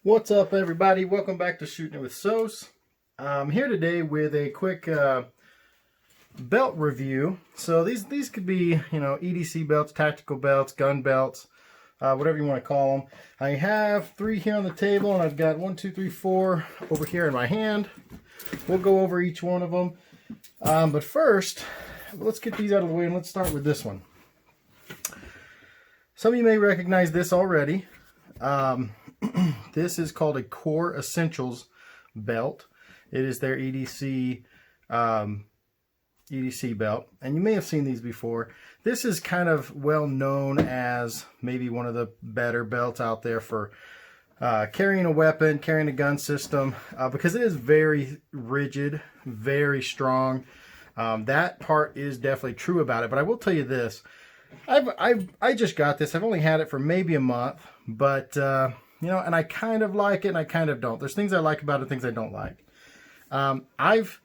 What's up, everybody? Welcome back to Shooting It with Sos. I'm here today with a quick belt review. So these could be, EDC belts, tactical belts, gun belts, whatever you want to call them. I have 3 here on the table, and I've got 1, 2, 3, 4 over here in my hand. We'll go over each one of them. But first, let's get these out of the way, and let's start with this one. Some of you may recognize this already. This is called a Core Essentials belt. It is their EDC belt, and you may have seen these before. This is kind of well known as maybe one of the better belts out there for carrying a weapon, carrying a gun system, because it is very rigid, very strong. That part is definitely true about it. But I will tell you this: I just got this. I've only had it for maybe a month, but and I kind of like it and I kind of don't. There's things I like about it, things I don't like. I've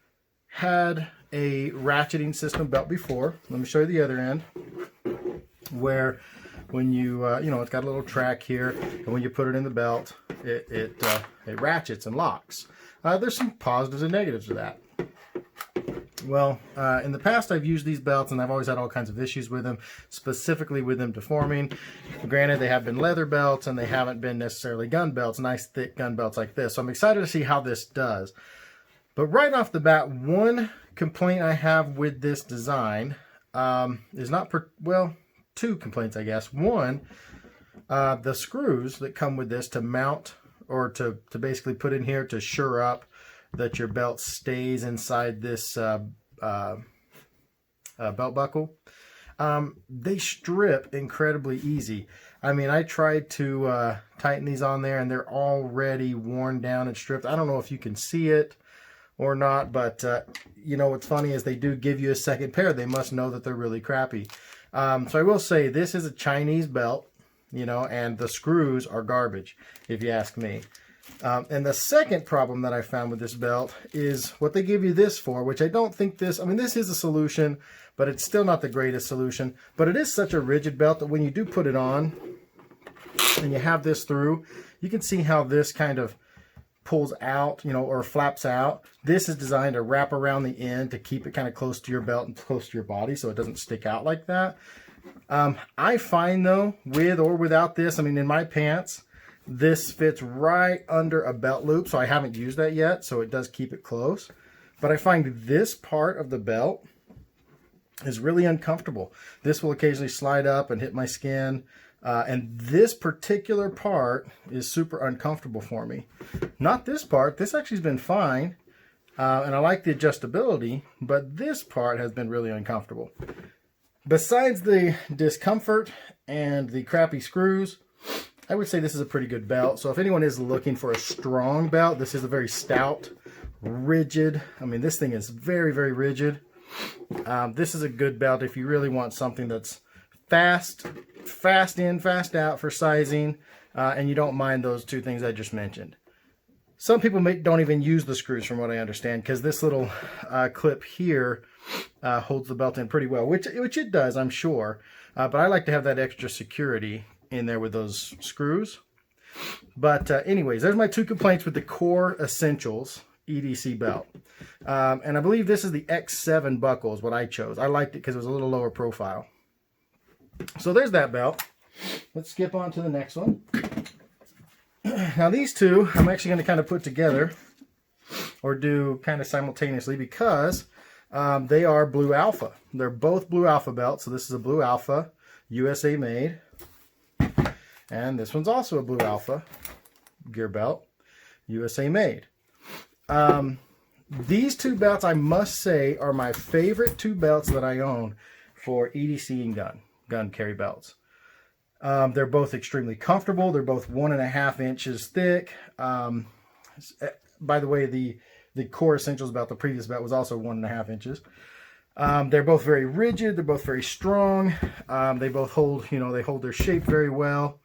had a ratcheting system belt before. Let me show you the other end, where when you, it's got a little track here, and when you put it in the belt, it ratchets and locks. There's some positives and negatives to that. Well, in the past I've used these belts and I've always had all kinds of issues with them, specifically with them deforming. Granted, they have been leather belts and they haven't been necessarily gun belts, nice thick gun belts like this. So I'm excited to see how this does. But right off the bat, one complaint I have with this design is two complaints, I guess. One, the screws that come with this to mount or to basically put in here to sure up that your belt stays inside this belt buckle. They strip incredibly easy. I mean, I tried to tighten these on there and they're already worn down and stripped. I don't know if you can see it or not, but what's funny is they do give you a second pair. They must know that they're really crappy. So I will say this is a Chinese belt, and the screws are garbage, if you ask me. And the second problem that I found with this belt is what they give you this for, which I don't think this is a solution, but it's still not the greatest solution. But it is such a rigid belt that when you do put it on and you have this through, you can see how this kind of pulls out, or flaps out. This is designed to wrap around the end to keep it kind of close to your belt and close to your body so it doesn't stick out like that. I find though, with or without this, in my pants, this fits right under a belt loop, so I haven't used that yet, so it does keep it close. But I find this part of the belt is really uncomfortable. This will occasionally slide up and hit my skin, and this particular part is super uncomfortable for me. Not this part. This actually has been fine, and I like the adjustability, but this part has been really uncomfortable. Besides the discomfort and the crappy screws, I would say this is a pretty good belt. So if anyone is looking for a strong belt, this is a very stout, rigid. This thing is very, very rigid. This is a good belt if you really want something that's fast in, fast out for sizing, and you don't mind those two things I just mentioned. Some people don't even use the screws, from what I understand, because this little clip here holds the belt in pretty well, which it does, I'm sure. But I like to have that extra security in there with those screws. But anyways, there's my 2 complaints with the Core Essentials EDC belt. And I believe this is the X7 buckle is what I chose. I liked it because it was a little lower profile. So there's that belt. Let's skip on to the next one. Now these two I'm actually going to kind of put together or do kind of simultaneously because they are Blue Alpha. They're both Blue Alpha belts. So this is a Blue Alpha, USA made. And this one's also a Blue Alpha gear belt, USA made. These 2 belts, I must say, are my favorite 2 belts that I own for EDC and gun carry belts. They're both extremely comfortable. They're both 1.5 inches thick. By the way, the Core Essentials belt, the previous belt, was also 1.5 inches. They're both very rigid. They're both very strong. They both hold, they hold their shape very well.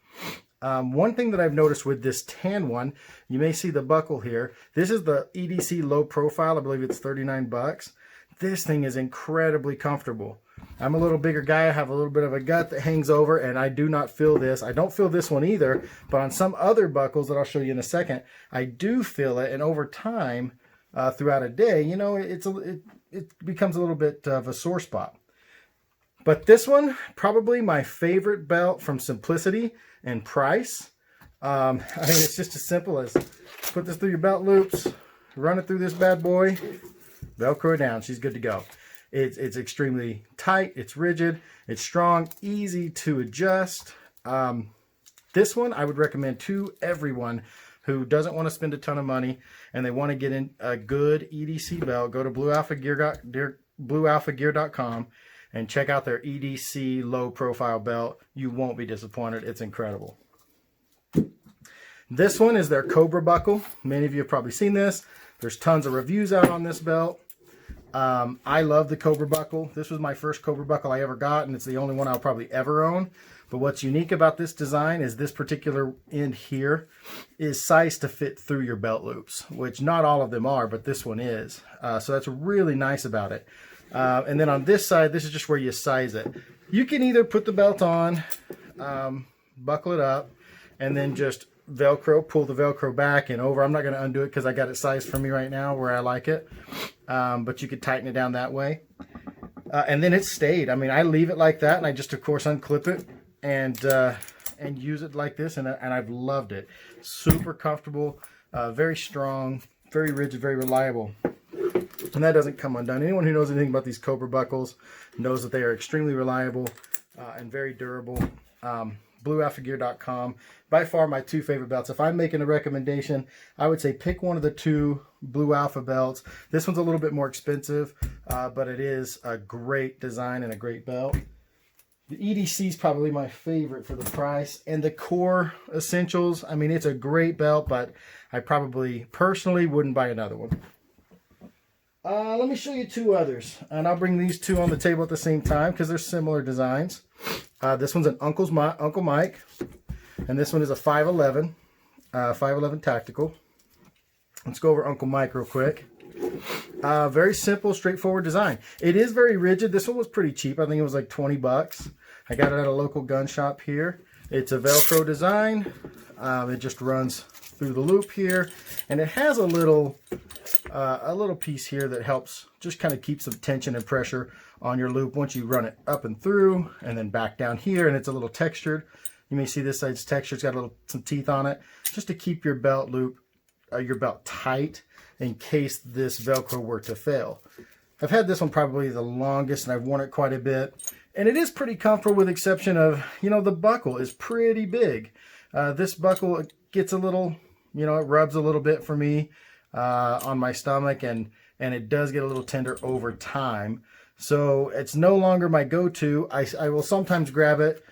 One thing that I've noticed with this tan one, you may see the buckle here. This is the EDC low profile. I believe it's $39. this thing is incredibly comfortable. I'm a little bigger guy. I have a little bit of a gut that hangs over, and I do not feel this. I don't feel this one either, but on some other buckles that I'll show you in a second, I do feel it. And over time, throughout a day, you know, it becomes a little bit of a sore spot. But this one, probably my favorite belt from simplicity and price. I mean, it's just as simple as put this through your belt loops, run it through this bad boy, Velcro down. She's good to go. It's extremely tight. It's rigid. It's strong, easy to adjust. This one I would recommend to everyone who doesn't want to spend a ton of money and they want to get in a good EDC belt. Go to bluealphagear.com and check out their EDC low profile belt. You won't be disappointed. It's incredible. This one is their Cobra buckle. Many of you have probably seen this. There's tons of reviews out on this belt. I love the Cobra buckle. This was my first Cobra buckle I ever got, and it's the only one I'll probably ever own. But what's unique about this design is this particular end here is sized to fit through your belt loops, which not all of them are, but this one is. So that's really nice about it. And then on this side, this is just where you size it. You can either put the belt on, buckle it up, and then just Velcro, pull the Velcro back and over. I'm not going to undo it because I got it sized for me right now where I like it. But you could tighten it down that way. And then it stayed. I mean, I leave it like that, and I just, of course, unclip it and use it like this, and I've loved it. Super comfortable, very strong, very rigid, very reliable. And that doesn't come undone. Anyone who knows anything about these Cobra buckles knows that they are extremely reliable and very durable. BlueAlphaGear.com. By far my two favorite belts. If I'm making a recommendation, I would say pick one of the two Blue Alpha belts. This one's a little bit more expensive, but it is a great design and a great belt. The EDC is probably my favorite for the price. And the Core Essentials, I mean, it's a great belt, but I probably personally wouldn't buy another one. Let me show you two others, and I'll bring these two on the table at the same time because they're similar designs. This one's an Uncle Mike, and this one is a 511 Tactical. Let's go over Uncle Mike real quick. Very simple, straightforward design. It is very rigid. This one was pretty cheap. I think it was like 20 bucks. I got it at a local gun shop here. It's a Velcro design. It just runs through the loop here, and it has a little piece here that helps just kind of keep some tension and pressure on your loop once you run it up and through, and then back down here, and it's a little textured. You may see this side's textured. It's got some teeth on it, just to keep your belt loop, your belt tight in case this Velcro were to fail. I've had this one probably the longest, and I've worn it quite a bit, and it is pretty comfortable with the exception of, you know, the buckle is pretty big. This buckle gets a little, you know, it rubs a little bit for me on my stomach, and it does get a little tender over time. So it's no longer my go-to. I will sometimes grab it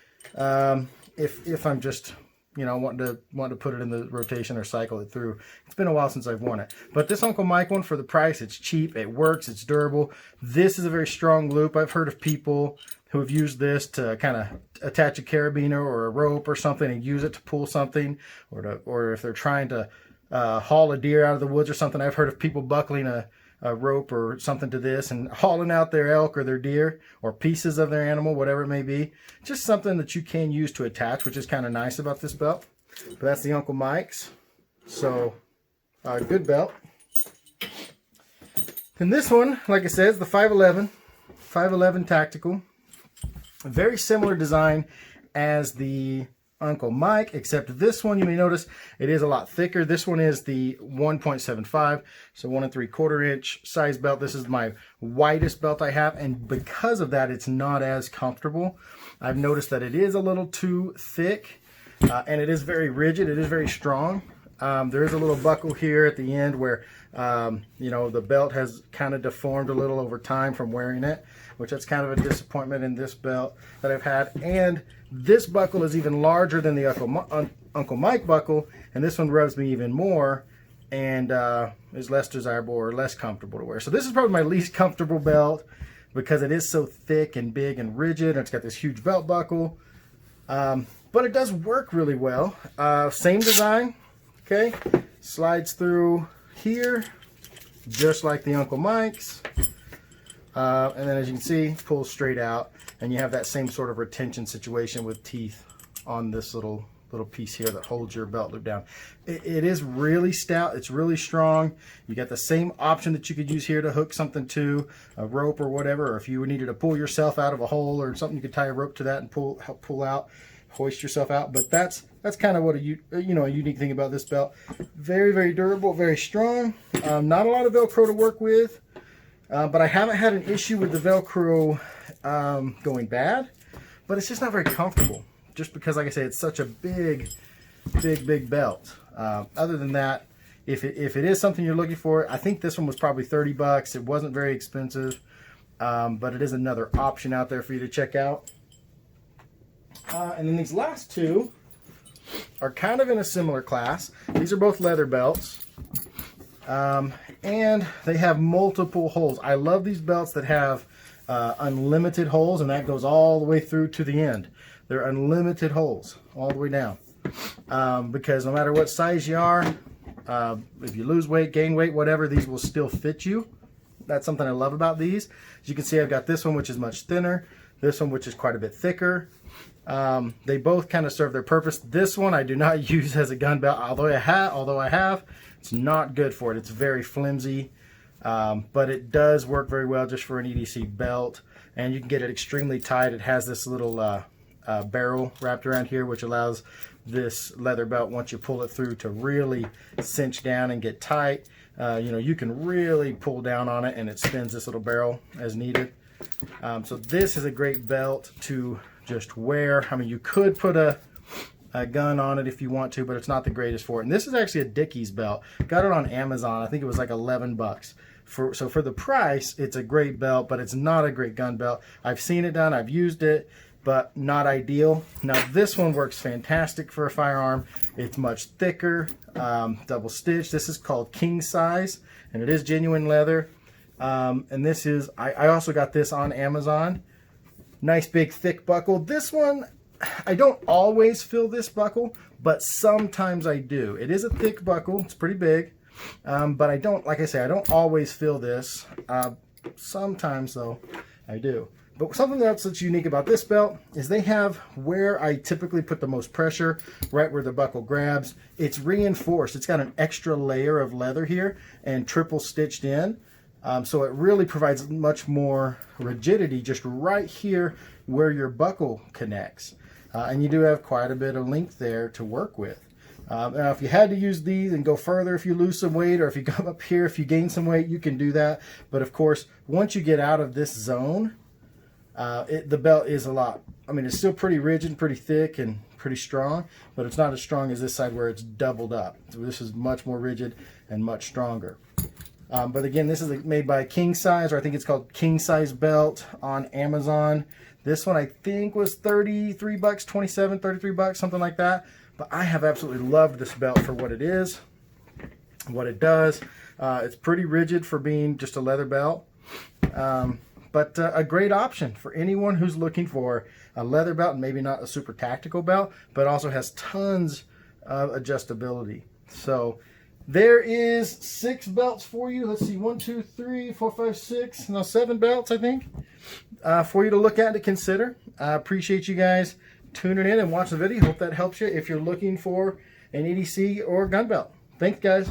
if I'm just, you know, wanting to put it in the rotation or cycle it through. It's been a while since I've worn it. But this Uncle Mike one, for the price, it's cheap, it works, it's durable. This is a very strong loop. I've heard of people who have used this to kind of attach a carabiner or a rope or something and use it to pull something, or if they're trying to haul a deer out of the woods or something. I've heard of people buckling a rope or something to this and hauling out their elk or their deer or pieces of their animal, whatever it may be. Just something that you can use to attach, which is kind of nice about this belt. But that's the Uncle Mike's. So, good belt. And this one, like I said, is the 511 Tactical. A very similar design as the Uncle Mike, except this one, you may notice, it is a lot thicker. This one is the 1.75, so 1 3/4 inch size belt. This is my widest belt I have, and because of that, it's not as comfortable. I've noticed that it is a little too thick, and it is very rigid. It is very strong. There is a little buckle here at the end where, you know, the belt has kind of deformed a little over time from wearing it, which that's kind of a disappointment in this belt that I've had. And this buckle is even larger than the Uncle Mike buckle, and this one rubs me even more and is less desirable or less comfortable to wear. So this is probably my least comfortable belt because it is so thick and big and rigid, and it's got this huge belt buckle. But it does work really well. Same design, okay? Slides through here, just like the Uncle Mike's. And then as you can see, pulls straight out, and you have that same sort of retention situation with teeth on this little piece here that holds your belt loop down. It is really stout. It's really strong. You got the same option that you could use here to hook something to, a rope or whatever, or if you needed to pull yourself out of a hole or something, you could tie a rope to that and help pull out, hoist yourself out. But that's kind of what a unique thing about this belt. Very, very durable, very strong. Not a lot of Velcro to work with, but I haven't had an issue with the Velcro going bad, but it's just not very comfortable. Just because, like I say, it's such a big belt. Other than that, if it is something you're looking for, I think this one was probably 30 bucks. It wasn't very expensive, but it is another option out there for you to check out. And then these last two are kind of in a similar class. These are both leather belts, and they have multiple holes. I love these belts that have unlimited holes, and that goes all the way through to the end. They're unlimited holes all the way down, because no matter what size you are, if you lose weight, gain weight, whatever, these will still fit you. That's something I love about these. As you can see, I've got this one, which is much thinner, this one, which is quite a bit thicker. They both kind of serve their purpose. This one I do not use as a gun belt, although I have. It's not good for it. It's very flimsy, but it does work very well just for an EDC belt, and you can get it extremely tight. It has this little barrel wrapped around here, which allows this leather belt, once you pull it through, to really cinch down and get tight. You can really pull down on it, and it spins this little barrel as needed. So this is a great belt to just wear. I mean, you could put a gun on it if you want to, but it's not the greatest for it. And this is actually a Dickies belt. Got it on Amazon. I think it was like 11 bucks. So for the price, it's a great belt, but it's not a great gun belt. I've seen it done. I've used it, but not ideal. Now this one works fantastic for a firearm. It's much thicker, double stitched. This is called king size, and it is genuine leather. And this is, I also got this on Amazon. Nice big thick buckle. This one, I don't always fill this buckle, but sometimes I do. It is a thick buckle. It's pretty big, but I don't, like I say, I don't always fill this. Sometimes though, I do. But something else that's unique about this belt is they have where I typically put the most pressure, right where the buckle grabs. It's reinforced. It's got an extra layer of leather here and triple stitched in. So it really provides much more rigidity just right here where your buckle connects. And you do have quite a bit of length there to work with. Now, if you had to use these and go further, if you lose some weight, or if you come up here, if you gain some weight, you can do that. But of course, once you get out of this zone, the belt is a lot. I mean, it's still pretty rigid, pretty thick, and pretty strong, but it's not as strong as this side where it's doubled up. So this is much more rigid and much stronger. But again, this is made by King Size, or I think it's called King Size Belt on Amazon. This one I think was 33 bucks, 27, 33 bucks, something like that. But I have absolutely loved this belt for what it is, what it does. It's pretty rigid for being just a leather belt. But a great option for anyone who's looking for a leather belt, and maybe not a super tactical belt, but also has tons of adjustability. So there is 6 belts for you. Let's see, 1, 2, 3, 4, 5, 6, no, 7 belts, I think, for you to look at and to consider. I appreciate you guys tuning in and watching the video. Hope that helps you if you're looking for an EDC or gun belt. Thanks, guys.